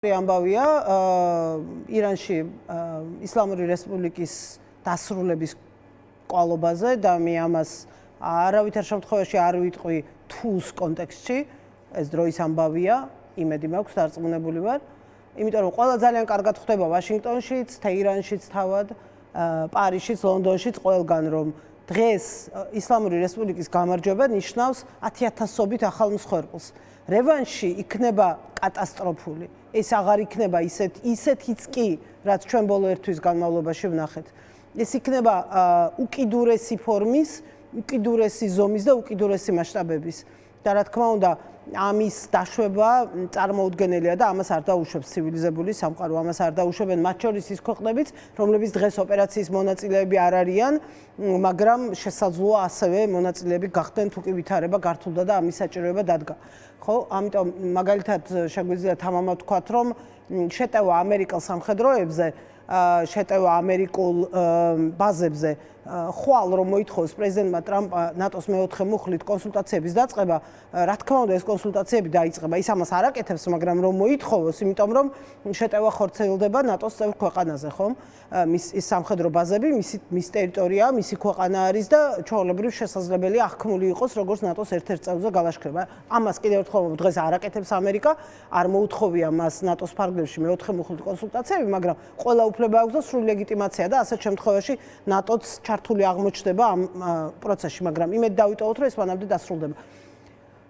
ამბავია ირანში ისლამური რესპუბლიკის დასრულების კვალობაზე და მე ამას არავითარ შემთხვევაში არ ვიტყვი თულს კონტექსტში ეს დროის ამბავია იმედი მაქვს დარწმუნებული ვარ იმიტომ რომ ყველა ძალიან კარგად ხდება ვაშინგტონშიც, თეირანშიც თავად, პარიზშიც, ლონდონშიც ყველგან რომ დღეს ისლამური რესპუბლიკის გამარჯვება ნიშნავს 10,000-ობით ახალ მსხვერპლს. რევანში იქნება კატასტროფული. ეს აღარ იქნება ისეთიც კი, რაც ჩვენ ბოლო ერთ თვის განმავლობაში ვნახეთ. ეს იქნება უკიდურესი ფორმის, უკიდურესი ზომის და უკიდურესი მასშტაბების. და რა თქმა უნდა, ამის დაშვება წარმოუდგენელია და ამას არ დაუშვებს ცივილიზებული სამყარო, ამას არ დაუშვებენ მათ შორის ის ქვეყნებიც, რომლებიც დღეს ოპერაციის მონაწილეები არ არიან, მაგრამ შესაძლოა ასევე მონაწილეები გახდნენ თუ კი ვითარება გართულდა და ამის საჭიროება დადგა. ხო, ამიტომ მაგალითად შეგვიძლია თამამად ვთქვათ, რომ შეტევა ამერიკელ სამხედროებზე, შეტევა ამერიკულ ბაზებზე ხვალ რომ მოითხოვს პრეზიდენტმა ტრამპმა ნატოს მეოთხე მუხლით კონსულტაციების დაწყება, რა თქმა უნდა ეს კონსულტაციები დაიწყება. ის ამას არ აკეთებს, მაგრამ რომ მოითხოვოს, იმიტომ რომ შეტევა ხორციელდება ნატოს წევრ ქვეყანაზე, ხომ? ის სამხედრო ბაზები, მის ტერიტორია, მისი ქვეყანა არის და ჩვეულებრივ შესაძლებელია აღქმული იყოს როგორც ნატოს ერთ-ერთ წევრზე გალაშქრება. ამას კიდევ ერთხელ დღეს არ აკეთებს ამერიკა, არ მოუთხოვია მას ნატოს ფარგლებში მეოთხე მუხლით კონსულტაციები, მაგრამ ყველა უფლება აქვს და სრული ლეგიტიმაცია და ასეთ შემთხვევაში ნატოც ჩართული აღმოჩნდება ამ პროცესში, მაგრამ იმედ დავიტოვოთ, რომ ეს მანამდე დასრულდება.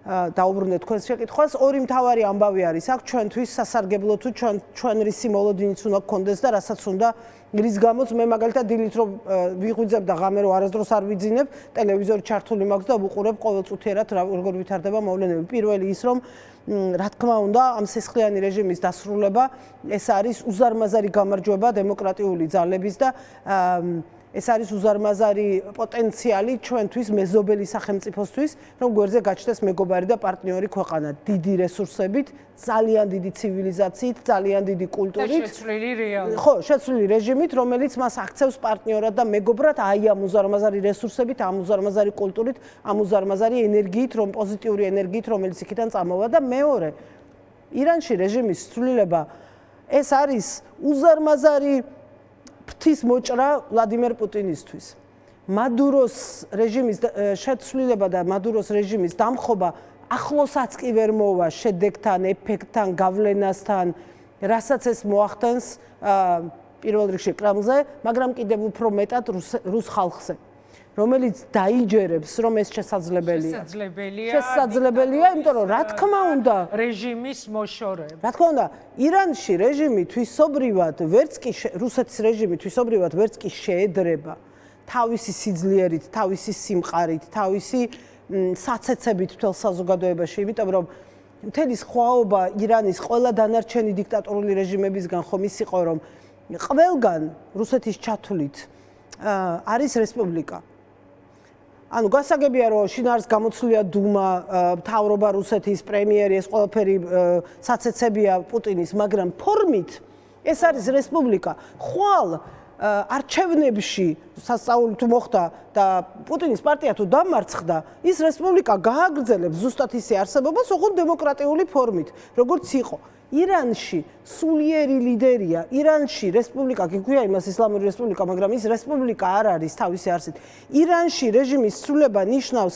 დაუბრუნდეთ თქვენს შეკითხვას, ორი მთავარი ამბავი არის აქ ჩვენთვის სასარგებლო თუ ჩვენ რისი მოლოდინიც უნდა გქონდეს და რასაც უნდა რის გამოც მე მაგალითად დილით რომ ვიღვიძებ და ღამე რომ არასდროს არ ვიძინებ, ტელევიზორი ჩართული მაქვს და ვუყურებ ყოველწუთიერად როგორ ვითარდება მოვლენები. პირველი ის რომ რა თქმა უნდა ამ სისხლიანი რეჟიმის დასრულება ეს არის უზარმაზარი გამარჯვება დემოკრატიული ძალების და ეს არის უზარმაზარი პოტენციალი ჩვენთვის მეზობელი სახელმწიფოსთვის, რომ გვერდზე გაჩნდეს მეგობარი და პარტნიორი ქვეყანა, დიდი რესურსებით, ძალიან დიდი ცივილიზაციით, ძალიან დიდი კულტურით. ხო, შეცვლილი რეჟიმით, რომელიც მას აქცევს პარტნიორად და მეგობრად აი ამ უზარმაზარი რესურსებით, ამ უზარმაზარი კულტურით, ამ უზარმაზარი ენერგიით, პოზიტიური ენერგიით, რომელიც იქიდან წამოვა და მეორე, ირანში რეჟიმის ცვლილება ეს არის უზარმაზარი ღვთის მოჭრა ვლადიმერ პუტინისთვის. მადუროს რეჟიმის შეცვლილება და მადუროს რეჟიმის დამხობა ახლოსაც კი ვერ მოვა შედეგთან, ეფექტთან, გავლენასთან, რასაც ეს მოახდენს პირველ რიგში კრემლზე, მაგრამ კიდევ უფრო მეტად რუს ხალხზე. რომელიც დაიჯერებს, რომ ეს შესაძლებელია. შესაძლებელია, იმიტომ რომ რა თქმა უნდა, რეჟიმის მოშორება. რა თქმა უნდა, ირანში რეჟიმი თვისობრივად, ვერც კი რუსეთის რეჟიმი თვისობრივად ვერც კი შეედრება თავისი სიძლიერით, თავისი სიმყარით, თავისი საცეცებით მთელ საზოგადოებაში, იმიტომ რომ მთელი სხვაობა ირანის ყველა დანარჩენი დიქტატორული რეჟიმებისგან ხომ ის იყო, რომ ყველგან რუსეთის ჩათვლით არის რესპუბლიკა. ანუ გასაგებია რომ შინაარს გამოცვლია დუმა, მთავრობა რუსეთის, პრემიერი, ეს ყველაფერი საცეცებია პუტინის, მაგრამ ფორმით ეს არის რესპუბლიკა. ხვალ არჩევნებში სასწაული თუ მოხდა და პუტინის პარტია თუ დამარცხდა, ის რესპუბლიკა გააგრძელებს ზუსტად ისე არსებობას, ოღონდ დემოკრატიული ფორმით, როგორც იყო. ირანში სულიერი ლიდერია, ირანში რესპუბლიკა, გიქვია იმას ისლამური რესპუბლიკა, მაგრამ ის რესპუბლიკა არ არის თავისი არსით. ირანში რეჟიმის ცვლილება ნიშნავს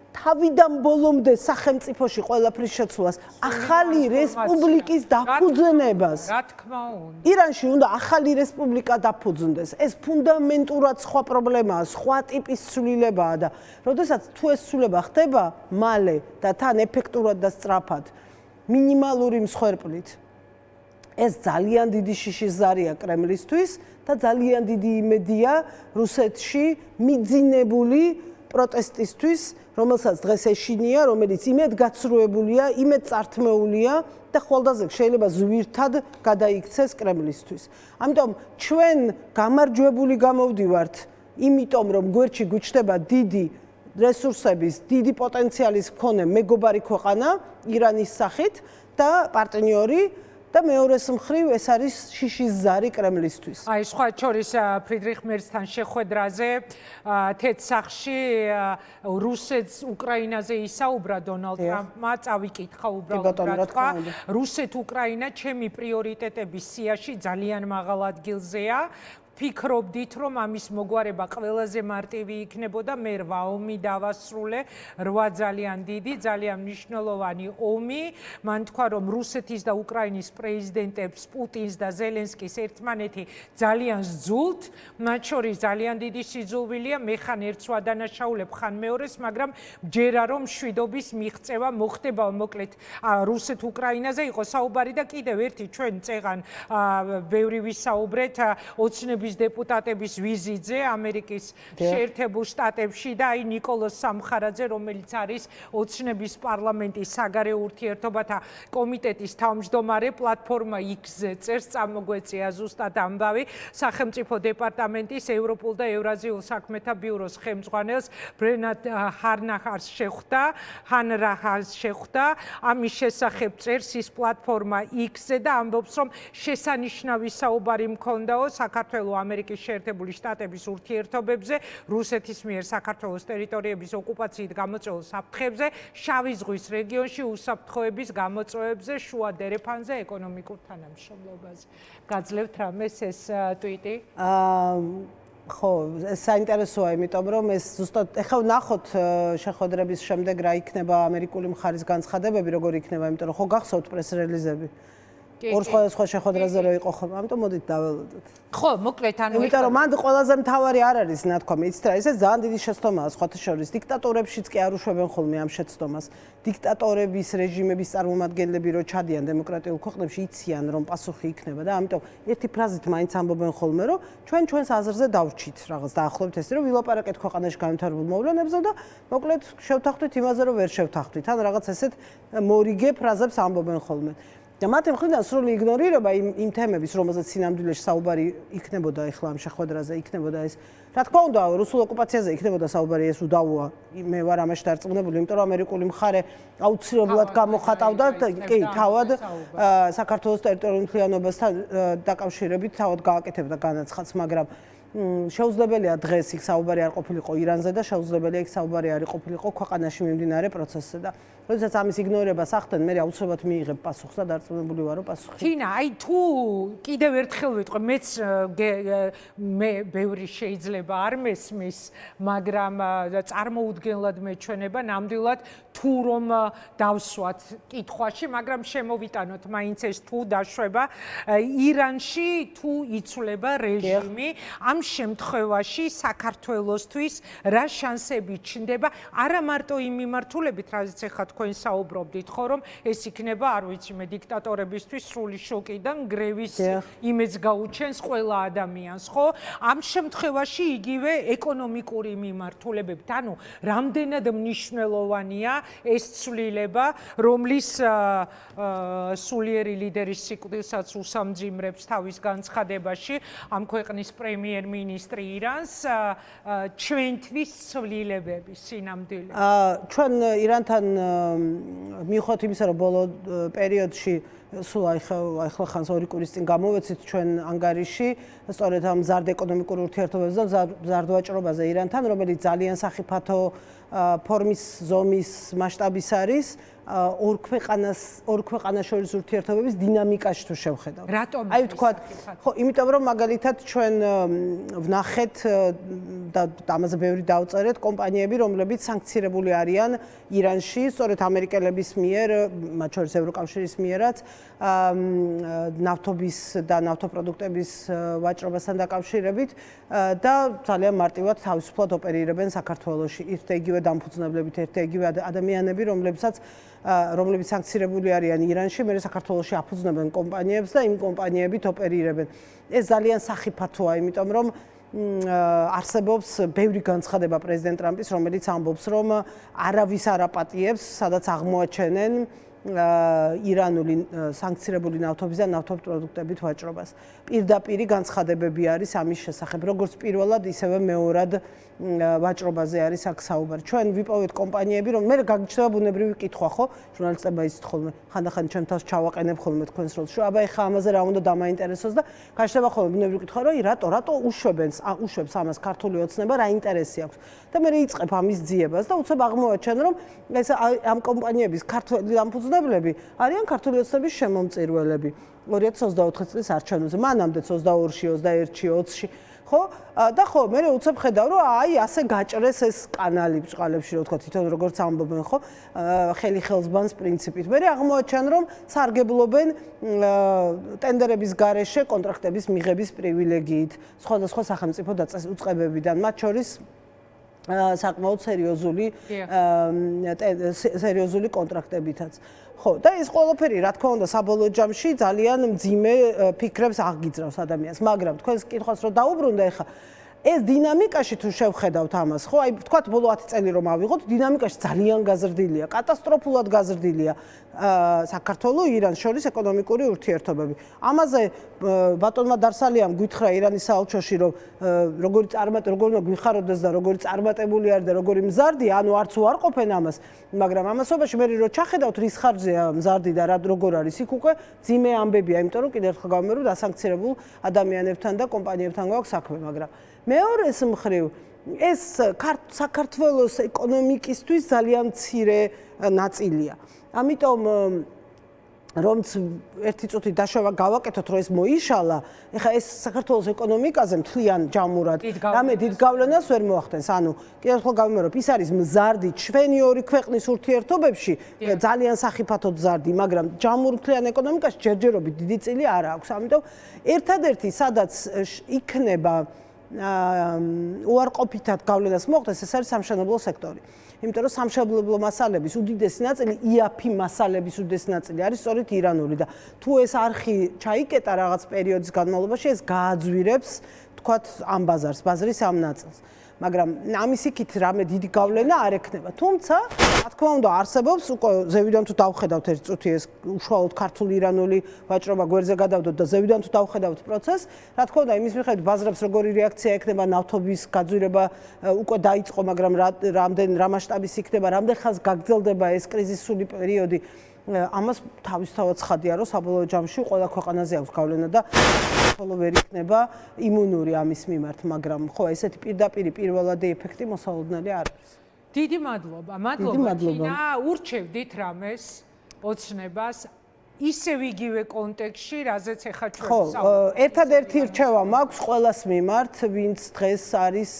თავიდან ბოლომდე სახელმწიფოში ყველაფრის შეცვლას, ახალი რესპუბლიკის დაფუძნებას. რა თქმა უნდა. ირანში უნდა ახალი რესპუბლიკა დაფუძნდეს. ეს ფუნდამენტურად სხვა პრობლემაა, სხვა ტიპის ცვლილებაა და როდესაც თუ ეს ცვლილება ხდება მალე და თან ეფექტურად და სწრაფად მინიმალური მსხვერპლით. ეს ძალიან დიდი შიშიზარია კრემლისთვის და ძალიან დიდი იმედია რუსეთში მიძინებული პროტესტისთვის, რომელსაც დღეს ეშინია, რომელიც იმედგაცრუებულია, იმედწართმეულია და ხოლდაზე შეიძლება ზვირთად გადაიქცეს კრემლისთვის. ამიტომ ჩვენ გამარჯვებული გამოვდივართ, იმიტომ რომ გვერდში გვიჩნდება დიდი რესურსების, დიდი პოტენციალის მქონე მეგობარი ქვეყანა ირანის სახით და პარტნიორი და მეორეს მხრივ ეს არის შიშის ზარი კრემლისთვის. აი სხვა შორის ფრიდრიხ მერცთან შეხვედრაზე თეთრსახში რუსეთს უკრაინაზე ისაუბრა დონალდ ტრამპმა, წავიკითხა უბრალოდ რა თქვა. რუსეთ-უკრაინა ჩემი პრიორიტეტების სიაში ძალიან მაღალ ადგილზეა. ფიქრობდით, რომ ამის მოგვარება ყველაზე მარტივი იქნებოდა, მე 8 ომი დავასრულე, 8 ძალიან დიდი, ძალიან მნიშვნელოვანი ომი. მან თქვა, რომ რუსეთის და უკრაინის პრეზიდენტებს პუტინს და ზელენსკის ერთმანეთი ძალიან სძულთ, მათ შორის ძალიან დიდი სიძულვილია, მე ხან ერთს ვადანაშაულებ, ხან მეორეს, მაგრამ ჯერა რომ მშვიდობის მიღწევა მოხდება მოკლედ რუსეთ-უკრაინაზე იყო საუბარი და კიდევ ერთი ჩვენ წეღან ბევრი ვისაუბრეთ ოცნების დეპუტატების ვიზიტზე ამერიკის შეერთებულ შტატებში და აი ნიკოლოზ სამხარაძე, რომელიც არის ოცნების პარლამენტის საგარეო ურთიერთობათა კომიტეტის თავმჯდომარე, პლატფორმა X-ზე წერს, წამოგვეწია ზუსტად ამბავი, სახელმწიფო დეპარტამენტის ევროპულ და ევრაზიულ საქმეთა ბიუროს ხელმძღვანელს ბრენად ჰარნახარს შეხვდა, ამის შესახებ წერს ის პლატფორმა X-ზე და ამბობს, რომ შესანიშნავი საუბარი მქონდაო საქართველოს ამერიკის შეერთებული შტატების ურთიერთობებზე, რუსეთის მიერ საქართველოს ტერიტორიების ოკუპაციით გამოწვეულ საფრთხებზე, შავი ზღვის რეგიონში უსაფრთხოების გამოწვევებზე, შუა დერეფანზე, ეკონომიკურ თანამშრომლობაზე. გაძლევთ რამეს ეს ტვიტი? ხო, ეს საინტერესოა, იმიტომ რომ ეს ზუსტად ეხლა ვნახოთ შეხვედრების შემდეგ რა იქნება ამერიკული მხარის განცხადებები, როგორ იქნება, იმიტომ რომ ხო გახსოვთ პრეს-რელიზები. ორ სხვადასხვა შეხვედრაზე რო იყო ხოლმე, ამიტომ მოდით დაველოდოთ. ხო, მოკლედ ანუ იმიტომ რომ მანდ ყველაზე მთავარი არ არის ნათქვამი, იცით რა, ეს ძალიან დიდი შეცდომაა სხვათა შორის. დიქტატორებშიც კი არ უშვებენ ხოლმე ამ შეცდომას. დიქტატორების რეჟიმების წარმომადგენლები რო ჩადიან დემოკრატიულ ქვეყნებში, იციან რომ პასუხი იქნება და ამიტომ ერთი ფრაზით მაინც ამბობენ ხოლმე, რომ ჩვენ ჩვენს აზრზე დავრჩით რაღაც დაახლოებით ესე რომ ვილაპარაკეთ ქვეყანაში განვითარებულ მოვლენებზე და მოკლედ შევთანხმდით იმაზე რომ ვერ შევთანხმდით. ან რაღაც ესეთ მორიგე ფრაზებს ამბობენ ხოლმე. და მათი მხრიდან სრული იგნორირება იმ თემების, რომელზეც სინამდვილეში საუბარი იქნებოდა ეხლა ამ შეხვედრაზე, იქნებოდა ეს. რა თქმა უნდა, რუსულ ოკუპაციაზე იქნებოდა საუბარი, ეს უდავოა. მე ვარ ამაში დარწმუნებული, იმიტომ რომ ამერიკული მხარე აუცილებლად გამოხატავდა, კი, თავად საქართველოს ტერიტორიულ მთლიანობასთან დაკავშირებით თავად გააკეთებდა განაცხადს, მაგრამ შეუძლებელია დღეს იქ საუბარი არ ყოფილიყო ირანზე და შეუძლებელია იქ საუბარი არ ყოფილიყო ქვეყანაში მიმდინარე პროცესზე და როდესაც ამის იგნორებას ახდენ, მე აუცილებლად მიიღებ პასუხს და დარწმუნებული ვარო პასუხი. თინა, აი თუ კიდევ ერთხელ ვიტყვი, მეც მე ბევრი შეიძლება არ მესმის, მაგრამ წარმოუდგენლად მეჩვენება ნამდვილად თუ რომ დავსვათ კითხვაში, მაგრამ შემოვიტანოთ მაინც ეს თუ დაშვება ირანში თუ იცვლება რეჟიმი, ამ შემთხვევაში საქართველოსთვის რა შანსები ჩნდება, არა მარტო იმ მიმართულებით, რაზეც ახლა თქვენ საუბრობდით, ხო რომ ეს იქნება, არ ვიცი, მე დიქტატორებისთვის სრული შოკიდან გრევის იმედს გაუჩენს ყველა ადამიანს, ხო? ამ შემთხვევაში იგივე ეკონომიკური მიმართულებებით, ანუ რამდენად მნიშვნელოვანია ეს ცვლილება, რომლის სულიერი ლიდერის სიკვდილსაც უსამძიმრებს თავის განცხადებაში ამ ქვეყნის პრემიერ-მინისტრი ირანს ჩვენთვის ცვლილებები სინამდვილეში. ჩვენ ირანთან მივხვდით იმისა, რომ ბოლო პერიოდში სულ ახლა ხანს 2 კვირის წინ გამოვეცით ჩვენ ანგარიში, სწორედ ამ მზარდ ეკონომიკურ ურთიერთობებზე და მზარდ ვაჭრობაზე ირანთან, რომელიც ძალიან სახიფათო ფორმის, ზომის, მასშტაბის არის. ორ ქვეყანას შორის ურთიერთობების დინამიკაში თუ შევხედავთ. რატომ? აი ვთქვათ, ხო, იმიტომ რომ მაგალითად ჩვენ ვნახეთ და ამაზე ბევრი დავწერეთ კომპანიები, რომლებიც სანქცირებული არიან ირანში, სწორედ ამერიკელების მიერ, მათ შორის ევროკავშირის მიერაც, ნავთობის და ნავთობპროდუქტების ვაჭრობასთან დაკავშირებით და ძალიან მარტივად თავისუფლად ოპერირებენ საქართველოში. ერთ და იგივე დამფუძნებლებით, ერთ და იგივე ადამიანები, რომლებიც სანქცირებული არიან ირანში, მე საქართველოში აფუძნებენ კომპანიებს და იმ კომპანიებით ოპერირებენ. ეს ძალიან სახიფათოა, იმიტომ რომ არსებობს ბევრი განცხადება პრეზიდენტ ტრამპის, რომელიც ამბობს, რომ არავის არ აპატიებს, სადაც აღმოაჩენენ ირანული სანქცირებული ნავთობის და ნავთობპროდუქტებით ვაჭრობას. პირდაპირი განცხადებები არის ამის შესახებ, როგორც პირველად, ისევე მეორად ვაჭრობაზე არის აქ საუბარი. ჩვენ ვიპოვეთ კომპანიები, რომ მე გაგიჩნდება ბუნებრივი კითხვა, ხო? ჟურნალისტებმა იცით ხოლმე, ხანდახან ჩემ თავს ჩავაყენებ ხოლმე თქვენს როლს, რომ აბა ეხა ამაზე რა უნდა დამაინტერესოს და გაშდება ხოლმე ბუნებრივი კითხვა, რომ რატო უშვებს ამას ქართული ოცნება, რა ინტერესი აქვს. და მე იწყებ ამის ძიებას და უცებ აღმოვაჩენ, რომ ეს ამ კომპანიების ქართველი დამფუძნებლები არიან ქართული ოცნების შემომწირველები 2024 წლის არჩევნებზე, მანამდეც 22-ში, 21-ში, 20-ში, ხო? და ხო, მე უცებ ხედავ, რომ აი ასე გაჭრეს ეს კანალი ბჭყალებში, რა ვთქვა, თვითონ როგორც ამბობენ, ხო? ხელი ხელსბანს პრინციპით. მე აღმოვაჩენ, რომ სარგებლობენ ტენდერების გარეშე კონტრაქტების მიღების პრივილეგიით, სხვადასხვა სახელმწიფო უწყებებიდან, მათ შორის საკმაოდ სერიოზული კონტრაქტებითაც. ხო, და ეს ყველაფერი, რა თქმა უნდა, საბოლოო ჯამში ძალიან მძიმე ფიქრებს აღგიძრავს ადამიანს, მაგრამ თქვენს კითხვას რო დაუბრუნდა ეხა ეს დინამიკაში თუ შევხედავთ ამას, ხო, აი ვთქვათ, ბოლო 10 წელი რომ ავიღოთ, დინამიკაში ძალიან გაზრდილია, კატასტროფულად გაზრდილია საქართველოს ირანს შორის ეკონომიკური ურთიერთობები. ამაზე ბატონმა დარსალიამ გითხრა ირანის საელჩოში, რომ როგორი უნდა გვიხაროდეს და როგორი წარმატებული არის და როგორი მზარდია, ანუ არც უარყოფენ ამას, მაგრამ ამასობაში მე რო ჩახედავთ, რის ხარჯზეა მზარდი და როგორ არის, იქ უკვე ძიმე ამბებია, იმიტომ რომ კიდევ ერთხელ გავიმეორებ, დასანქცირებულ ადამიანებთან და კომპანიებთან გვაქვს საქმე, მაგრამ მეორეს მხრივ ეს საქართველოს ეკონომიკისთვის ძალიან მცირე ნაწილია. ამიტომ რომც ერთი წუთი დაშოვა გავაკეთოთ, რომ ეს მოიშალა, ეხა ეს საქართველოს ეკონომიკაზე მთლიან ჯამურად რამე დიდ გავლენას ვერ მოახდენს. ანუ კიდევ ერთხელ გავიმეორებ, ის არის მზარდი ჩვენი ორი ქვეყნის ურთიერთობებში, ძალიან სახიფათო მზარდი, მაგრამ ჯამურ მთლიან ეკონომიკაში ჯერჯერობით დიდი წილი არ აქვს. ამიტომ ერთადერთი სადაც იქნება უარყოფითად გავლენას მოხდეს, ეს არის სამშენებლო სექტორი. იმიტომ რომ სამშენებლო მასალების უდიდესი ნაწილი, იაფი მასალების უდიდესი ნაწილი არის სწორედ ირანული და თუ ეს არხი ჩაიკეტა რაღაც პერიოდის განმავლობაში, ეს გააძვირებს, თქვათ, ამ ბაზრის ამ ნაწილს. მაგრამ ამის იქით რამე დიდი გავლენა არ ექნება. თუმცა, რა თქმა უნდა, არსებობს უკვე ზევიდან თუ დავხედავთ ერთ წუთი ეს უშუალოდ ქართული ირანული ვაჭრობა გვერდზე გადავდოთ და ზევიდან თუ დავხედავთ პროცესს, რა თქმა უნდა, იმის მიხედვით ბაზრებს როგორი რეაქცია ექნება, ნავთობის გაძვირება უკვე დაიწყო, მაგრამ რა მასშტაბის იქნება, რამდენ ხანს გაგრძელდება ეს კრიზისული პერიოდი, ამას თავისთავად ცხადია, რომ საბოლოო ჯამში ყველა ქვეყანაზე აქვს გავლენა და ხოლო ვერ იქნება იმუნური ამის მიმართ, მაგრამ ხო, ესეთი პირდაპირი პირველადი ეფექტი მოსალოდნელი არ არის. დიდი მადლობა. მადლობა. ურჩევდით რამეს ოცნებას ისევ იგივე კონტექსტში, რაზეც ახლა ჩვენ ვსაუბრობთ. ხო, ერთადერთი რჩევა მაქვს ყველას მიმართ, ვინც დღეს არის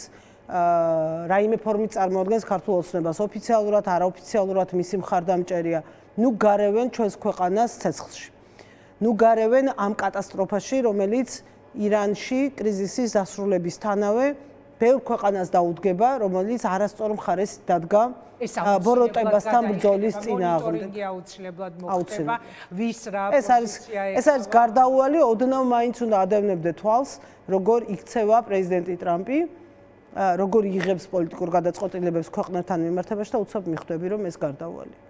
რაიმე ფორმით წარმოადგენს ქართულ ოცნებას, ოფიციალურად, არაოფიციალურად მისი მხარდამჭერია. ნუ გარევენ ჩვენს ქვეყანას ცეცხლში. ნუ გარევენ ამ კატასტროფაში, რომელიც ირანში კრიზისის დასრულებისთანავე ბევრ ქვეყანას დაუდგება, რომელიც არასწორ მხარეს დადგა ბოროტებასთან ბრძოლის წინააღმდეგ. აუცილებლად მოხდება. ვის რა ეს არის გარდაუვალი, ოდნავ მაინც უნდა ადევნებდე თვალს, როგორ იქცევა პრეზიდენტი ტრამპი, როგორ იღებს პოლიტიკურ გადაწყვეტილებებს ქვეყნებთან მიმართებაში და უცებ მიხვდები, რომ ეს გარდაუვალი.